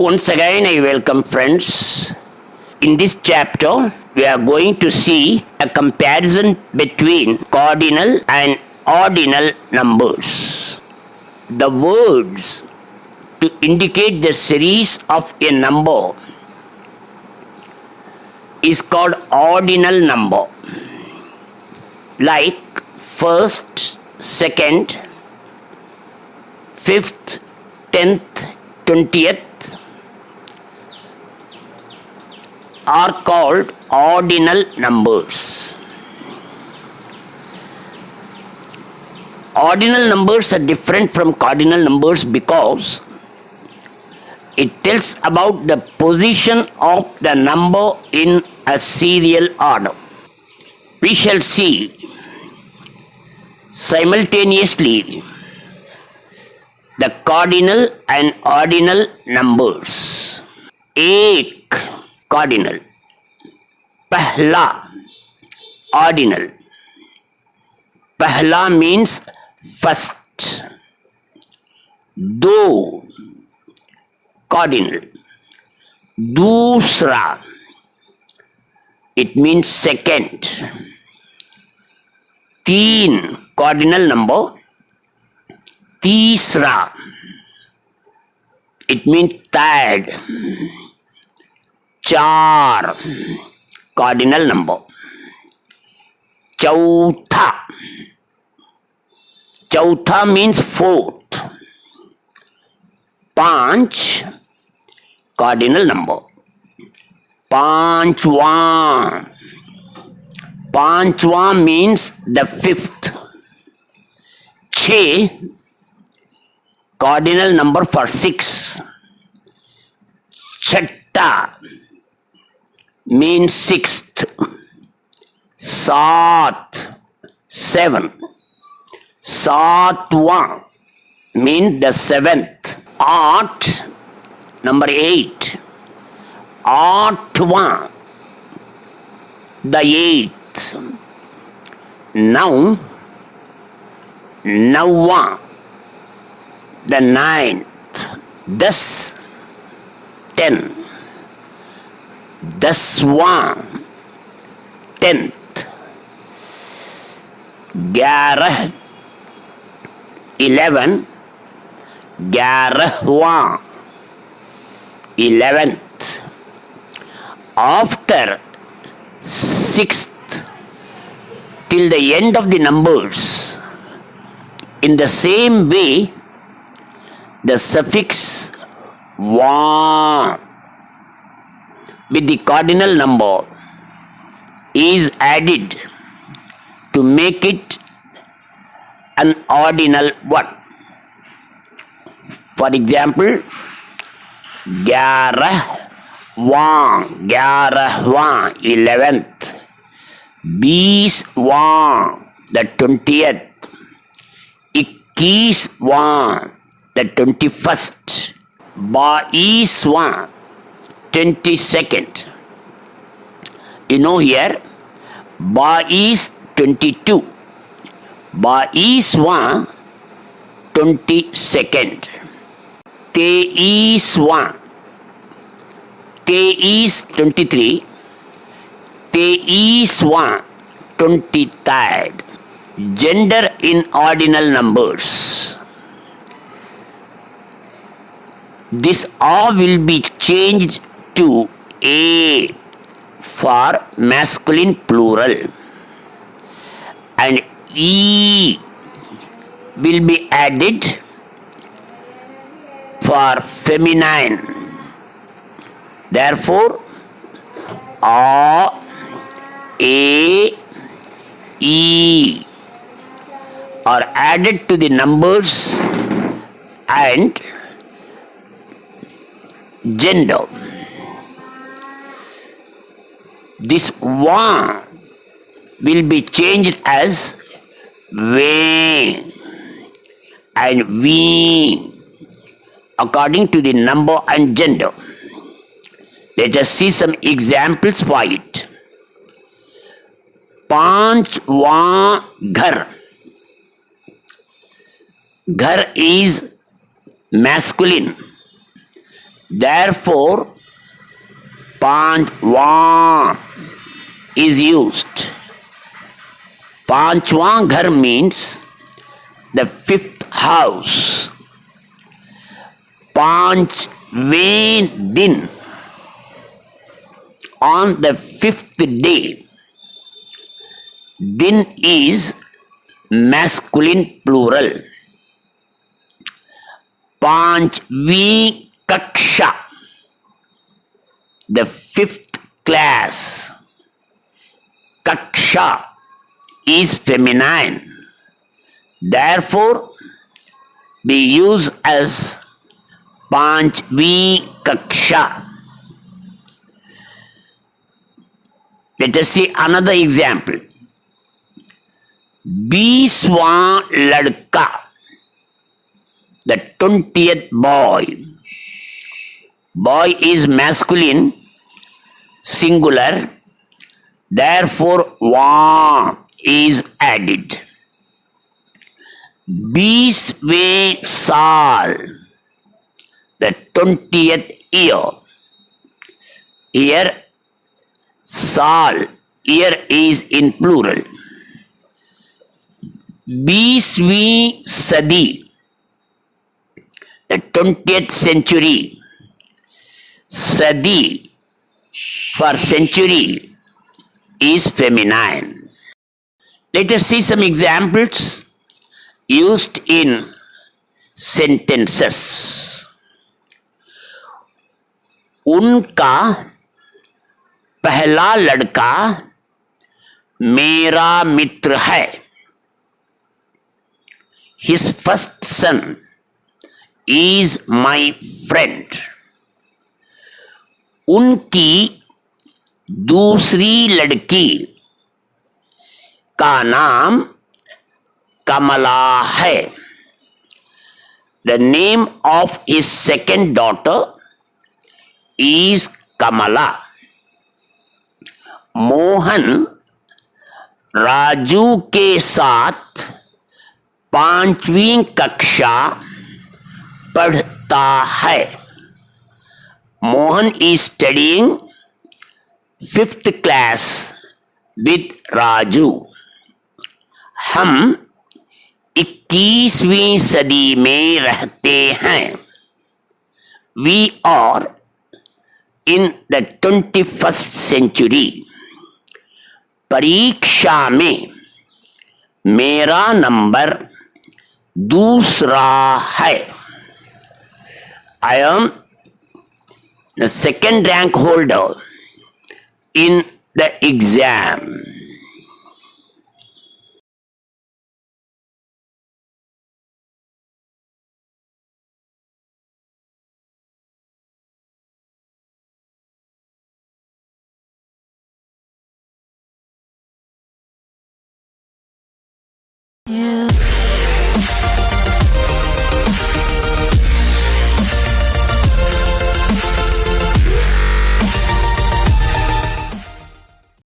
once again I welcome friends. In this chapter, we are going to see a comparison between cardinal and ordinal numbers. The words to indicate the series of a number is called ordinal number. Like first, second, fifth, 10th, 20th are called ordinal numbers. Ordinal numbers are different from cardinal numbers because it tells about the position of the number in a serial order. We shall see simultaneously the cardinal and ordinal numbers. Ek, cardinal. Pahla, ordinal. Pahla means first. Do, cardinal. Dusra, it means second. Teen, cardinal number. Tisra, it means third. Char, cardinal number. Chautha, chautha means fourth. Panch, cardinal number. Panchwa, panchwa means the fifth. Che, cardinal number for 6. Chatta means 6th. Sat, 7. Satwa means the 7th. Art, number 8. Atwa, the 8th. Now, Nawa, the 9th. Das, 10. Daswa, 10th. Gyarah, 11. Gyarahwa, 11th. After 6th till the end of the numbers, in the same way, the suffix va with the cardinal number is added to make it an ordinal one. For example, Gyarahwa, 11th. Biswa, the 20th. Ikkiswa, the 21st. Baiswa, 22nd. You know here, Ba is 22. Baiswa, 22nd. Teiswa, Te is 23. Teiswa, 23rd. Gender in ordinal numbers. This A will be changed to A for masculine plural, and E will be added for feminine. Therefore, A, E are added to the numbers and gender. This va will be changed as ve and vi according to the number and gender. Let us see some examples for it. Panchwa ghar. Ghar is masculine Therefore, Panchwa is used. Panchwa ghar means the fifth house. Panchve din, on the fifth day. Din is masculine plural. Panchvi kaksha, the fifth class. Kaksha is feminine. Therefore, we use as Panchvi kaksha. Let us see another example. Biswa ladka, the 20th boy. Boy is masculine, singular. Therefore, va is added. Biswe saal, the 20th year. Here, saal, year is in plural. Biswi sadi, the 20th century. Sadi, for century, is feminine. Let us see some examples used in sentences. उनका पहला लड़का मेरा मित्र है. His first son is my friend. उनकी दूसरी लड़की का नाम कमला है. The name of his second daughter is Kamala. Mohan Raju के साथ 5वीं कक्षा पढ़ता है. Mohan is studying 5th class with Raju. हम 21वीं सदी में रहते हैं. We are in the 21st century. परीक्षा में मेरा नंबर दूसरा है. I am the second rank holder in the exam.